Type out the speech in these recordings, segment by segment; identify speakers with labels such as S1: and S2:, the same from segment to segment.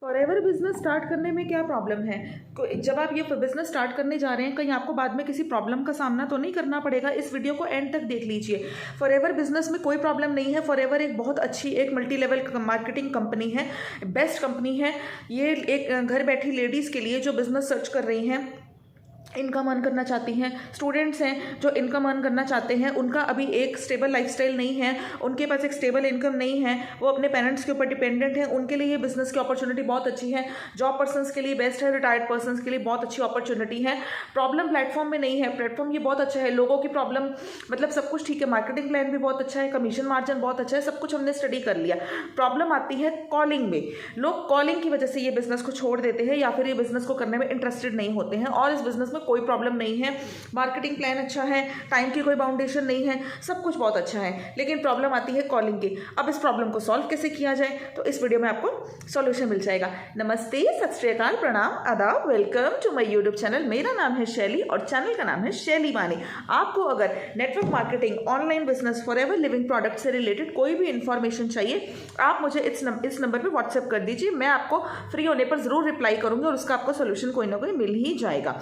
S1: Forever business start करने में क्या प्रॉब्लम है? जब आप ये बिजनेस स्टार्ट करने जा रहे हैं, कहीं आपको बाद में किसी प्रॉब्लम का सामना तो नहीं करना पड़ेगा। इस वीडियो को एंड तक देख लीजिए। फॉरएवर बिजनेस में कोई प्रॉब्लम नहीं है। फॉरएवर एक बहुत अच्छी एक मल्टी लेवल मार्केटिंग कंपनी है, बेस्ट कंपनी है। ये एक घर बैठी लेडीज़ के लिए जो बिजनेस सर्च कर रही हैं, इनकम अर्न करना चाहती हैं, स्टूडेंट्स हैं जो इनकम अर्न करना चाहते हैं, उनका अभी एक स्टेबल लाइफस्टाइल नहीं है, उनके पास एक स्टेबल इनकम नहीं है, वो अपने पेरेंट्स के ऊपर डिपेंडेंट हैं, उनके लिए ये बिजनेस की अपॉर्चुनिटी बहुत अच्छी है। जॉब पर्सन्स के लिए बेस्ट है, रिटायर्ड पर्सन्स के लिए बहुत अच्छी अपॉर्चुनिटी है। प्रॉब्लम प्लेटफॉर्म में नहीं है, प्लेटफॉर्म ये बहुत अच्छा है। लोगों की प्रॉब्लम मतलब सब कुछ ठीक है, मार्केटिंग प्लान भी बहुत अच्छा है, कमीशन मार्जिन बहुत अच्छा है, सब कुछ हमने स्टडी कर लिया। प्रॉब्लम आती है कॉलिंग में। लोग कॉलिंग की वजह से ये बिजनेस को छोड़ देते हैं या फिर ये बिजनेस को करने में इंटरेस्टेड नहीं होते हैं। और इस बिजनेस में कोई प्रॉब्लम नहीं है, मार्केटिंग प्लान अच्छा है, टाइम की कोई बाउंडेशन नहीं है, सब कुछ बहुत अच्छा है, लेकिन प्रॉब्लम आती है कॉलिंग की। अब इस प्रॉब्लम को सॉल्व कैसे किया जाए, तो इस वीडियो में आपको सॉल्यूशन मिल जाएगा। नमस्ते, सत श्री अकाल, प्रणाम, आदाब, welcome to my YouTube channel. मेरा नाम है शैली और चैनल का नाम है शैली वानी। आपको अगर network marketing, online business, forever living product से रिलेटेड कोई भी इंफॉर्मेशन चाहिए, आप मुझे इस नंबर पर व्हाट्सएप कर दीजिए। मैं आपको फ्री होने पर जरूर रिप्लाई करूंगी और उसका आपको सोल्यूशन कोई ना कोई मिल ही जाएगा।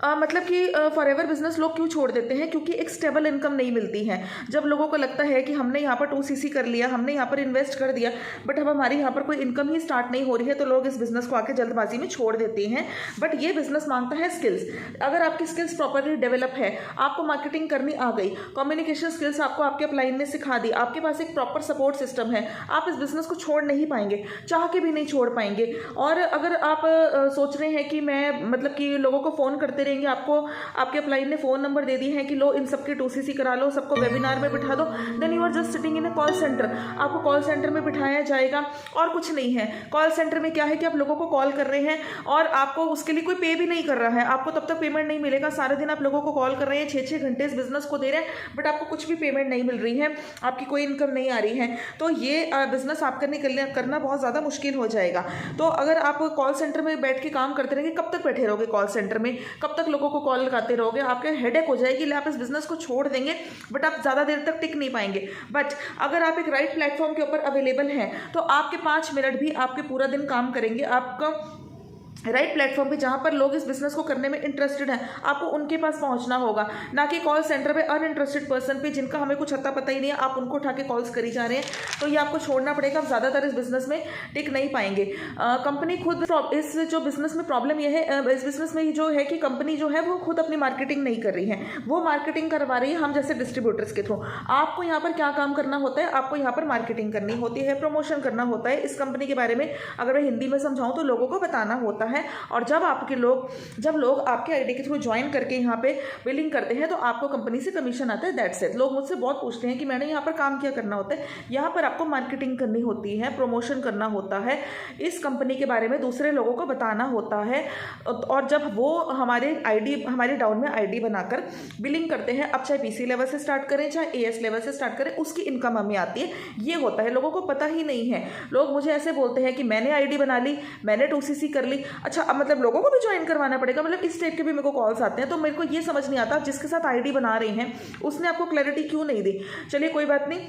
S1: मतलब कि फॉरएवर बिजनेस लोग क्यों छोड़ देते हैं? क्योंकि एक स्टेबल इनकम नहीं मिलती है। जब लोगों को लगता है कि हमने यहाँ पर 2cc कर लिया, हमने यहाँ पर इन्वेस्ट कर दिया, बट अब हमारी यहाँ पर कोई इनकम ही स्टार्ट नहीं हो रही है, तो लोग इस बिजनेस को आके जल्दबाजी में छोड़ देते हैं। बट ये बिजनेस मांगता है स्किल्स। अगर आपकी स्किल्स प्रॉपरली डेवलप है, आपको मार्केटिंग करनी आ गई, कम्युनिकेशन स्किल्स आपको आपके अपलाइन ने सिखा दी, आपके पास एक प्रॉपर सपोर्ट सिस्टम है, आप इस बिजनेस को छोड़ नहीं पाएंगे, चाह के भी नहीं छोड़ पाएंगे। और अगर आप सोच रहे हैं कि मैं मतलब कि लोगों को फ़ोन करते रहेंगे, आपको आपके अपलाइन ने फ़ोन नंबर दे दिए हैं कि लो इन सबके 2cc करा लो, सबको वेबिनार में बिठा दो, then you are just sitting in a call centre. आपको कॉल सेंटर में बिठाया जाएगा और कुछ नहीं है। कॉल सेंटर में क्या है कि आप लोगों को कॉल कर रहे हैं और आपको उसके लिए कोई पे भी नहीं कर रहा है, आपको तब तक पेमेंट नहीं मिलेगा। सारे दिन आप लोगों को कॉल कर रहे हैं, 6-6 घंटे इस बिजनेस को दे रहे हैं, बट आपको कुछ भी पेमेंट नहीं मिल रही है, आपकी कोई इनकम नहीं आ रही है। तो ये बिजनेस आपका करना बहुत ज़्यादा मुश्किल हो जाएगा। तो अगर आप कॉल सेंटर में बैठ के काम करते रहेंगे, कब तक बैठे रहोगे कॉल सेंटर में, कब तक लोगों को कॉल लगाते रहोगे? आपके हेडेक हो जाएगी। आप इस बिजनेस को छोड़ देंगे, बट आप ज़्यादा देर तक टिक नहीं पाएंगे। बट अगर आप एक राइट प्लेटफॉर्म के ऊपर अवेलेबल हैं, तो आपके 5 मिनट भी आपके पूरा दिन काम करेंगे। आपका राइट प्लेटफॉर्म पे जहाँ पर लोग इस बिजनेस को करने में इंटरेस्टेड हैं, आपको उनके पास पहुँचना होगा, ना कि कॉल सेंटर पे अनइंटरेस्टेड पर्सन पे जिनका हमें कुछ अता पता ही नहीं है, आप उनको उठा के कॉल्स करी जा रहे हैं। तो ये आपको छोड़ना पड़ेगा, आप ज़्यादातर इस बिजनेस में टिक नहीं पाएंगे। कंपनी खुद इस जो बिजनेस में प्रॉब्लम यह है, इस बिजनेस में जो है कि कंपनी जो है वो खुद अपनी मार्केटिंग नहीं कर रही है, वो मार्केटिंग करवा रही है हम जैसे डिस्ट्रीब्यूटर्स के थ्रू। आपको यहाँ पर क्या काम करना होता है? आपको यहाँ पर मार्केटिंग करनी होती है, प्रमोशन करना होता है। इस कंपनी के बारे में अगर मैं हिंदी में समझाऊँ तो लोगों को बताना होता है। और जब लोग आपके आईडी के थ्रू ज्वाइन करके यहाँ पे बिलिंग करते हैं, तो आपको कंपनी से कमीशन आता है। That's it. लोग मुझसे बहुत पूछते हैं कि मैंने यहाँ पर काम क्या करना होता है। यहाँ पर आपको मार्केटिंग करनी होती है, प्रमोशन करना होता है, इस कंपनी के बारे में दूसरे लोगों को बताना होता है। और जब वो हमारे डाउन में आईडी बनाकर बिलिंग करते हैं, अब चाहे पीसी लेवल से स्टार्ट करें, चाहे एएस लेवल से स्टार्ट करें, उसकी इनकम हमें आती है। ये होता है, लोगों को पता ही नहीं है। लोग मुझे ऐसे बोलते हैं कि मैंने आईडी बना ली, मैंने 2cc कर ली। अच्छा, अब मतलब लोगों को भी ज्वाइन करवाना पड़ेगा? मतलब इस टाइप के भी मेरे को कॉल्स आते हैं। तो मेरे को ये समझ नहीं आता, जिसके साथ आईडी बना रहे हैं उसने आपको क्लैरिटी क्यों नहीं दी। चलिए कोई बात नहीं,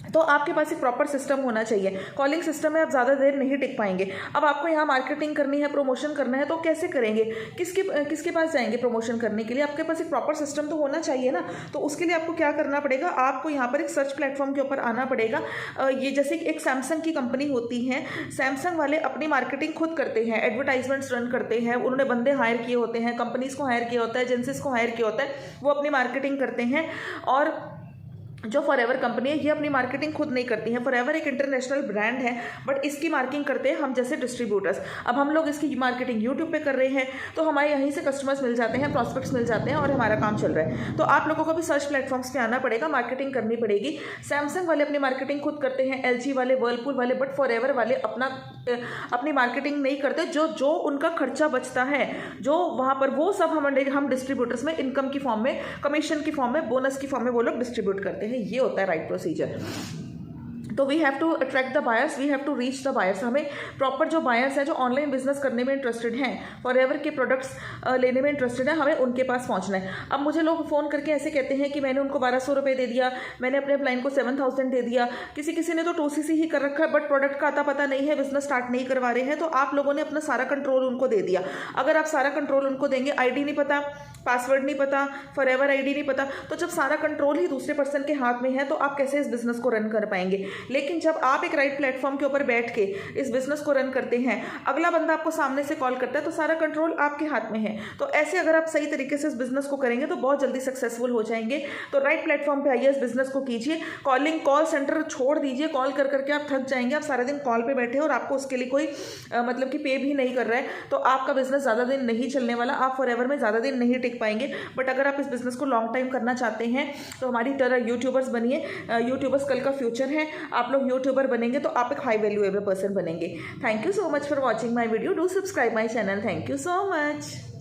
S1: तो आपके पास एक प्रॉपर सिस्टम होना चाहिए। कॉलिंग सिस्टम में आप ज़्यादा देर नहीं टिक पाएंगे। अब आपको यहाँ मार्केटिंग करनी है, प्रमोशन करना है, तो कैसे करेंगे? किसके पास जाएंगे प्रमोशन करने के लिए? आपके पास एक प्रॉपर सिस्टम तो होना चाहिए ना। तो उसके लिए आपको क्या करना पड़ेगा? आपको यहाँ पर एक सर्च प्लेटफॉर्म के ऊपर आना पड़ेगा। ये जैसे एक सैमसंग की कंपनी होती है, सैमसंग वाले अपनी मार्केटिंग खुद करते हैं, एडवर्टाइजमेंट्स रन करते हैं, उन्होंने बंदे हायर किए होते हैं, कंपनीज़ को हायर किया होता है, एजेंसीज को हायर किया होता है, वो अपनी मार्केटिंग करते हैं। और जो फॉरएवर कंपनी है, ये अपनी मार्केटिंग खुद नहीं करती है। फॉरएवर एक इंटरनेशनल ब्रांड है, बट इसकी मार्केटिंग करते हैं हम जैसे डिस्ट्रीब्यूटर्स। अब हम लोग इसकी मार्केटिंग यूट्यूब पे कर रहे हैं, तो हमारे यहीं से कस्टमर्स मिल जाते हैं, प्रॉस्पेक्ट्स मिल जाते हैं और हमारा काम चल रहा है। तो आप लोगों को भी सर्च प्लेटफॉर्म्स पे आना पड़ेगा, मार्केटिंग करनी पड़ेगी। सैमसंग वाले अपनी मार्केटिंग खुद करते हैं, एलजी वाले, वर्लपूल वाले, बट फॉरएवर वाले अपनी मार्केटिंग नहीं करते। जो उनका खर्चा बचता है, जो वहाँ पर, वो सब हम डिस्ट्रीब्यूटर्स में इनकम की फॉर्म में, कमीशन की फॉर्म में, बोनस की फॉर्म में वो लोग डिस्ट्रीब्यूट करते हैं। ये होता है राइट प्रोसीजर। तो we have to attract the buyers, we have to reach the buyers. हमें प्रॉपर जो बायर्स हैं जो ऑनलाइन बिजनेस करने में इंटरेस्टेड हैं, फॉरएवर के प्रोडक्ट्स लेने में इंटरेस्टेड है, हमें उनके पास पहुंचना है। अब मुझे लोग फ़ोन करके ऐसे कहते हैं कि मैंने उनको 1200 रुपये दे दिया, मैंने अपने क्लाइंट को 7000 दे दिया, किसी ने तो 2cc ही कर रखा है बट प्रोडक्ट का आता पता नहीं है, बिजनेस स्टार्ट नहीं करवा रहे हैं। तो आप लोगों ने अपना सारा कंट्रोल उनको दे दिया। अगर आप सारा कंट्रोल उनको देंगे, आईडी नहीं पता, पासवर्ड नहीं पता, फॉरएवर आईडी नहीं पता, तो जब सारा कंट्रोल ही दूसरे पर्सन के हाथ में है तो आप कैसे इस बिजनेस को रन कर पाएंगे। लेकिन जब आप एक राइट प्लेटफॉर्म के ऊपर बैठ के इस बिजनेस को रन करते हैं, अगला बंदा आपको सामने से कॉल करता है तो सारा कंट्रोल आपके हाथ में है। तो ऐसे अगर आप सही तरीके से इस बिजनेस को करेंगे तो बहुत जल्दी सक्सेसफुल हो जाएंगे। तो राइट प्लेटफॉर्म पे आइए, इस बिजनेस को कीजिए। कॉल सेंटर छोड़ दीजिए, कॉल कर करके आप थक जाएंगे। आप सारा दिन कॉल पे बैठे और आपको उसके लिए कोई मतलब कि पे भी नहीं कर रहा है, तो आपका बिजनेस ज़्यादा दिन नहीं चलने वाला, आप फॉरएवर में ज़्यादा दिन नहीं टिक पाएंगे। बट अगर आप इस बिजनेस को लॉन्ग टाइम करना चाहते हैं तो हमारी तरह यूट्यूबर्स बनिए। यूट्यूबर्स कल का फ्यूचर है। आप लोग यूट्यूबर बनेंगे तो आप एक हाई वैल्यूएबल पर्सन बनेंगे। Thank you so much for watching my video. Do subscribe my channel. Thank you so much.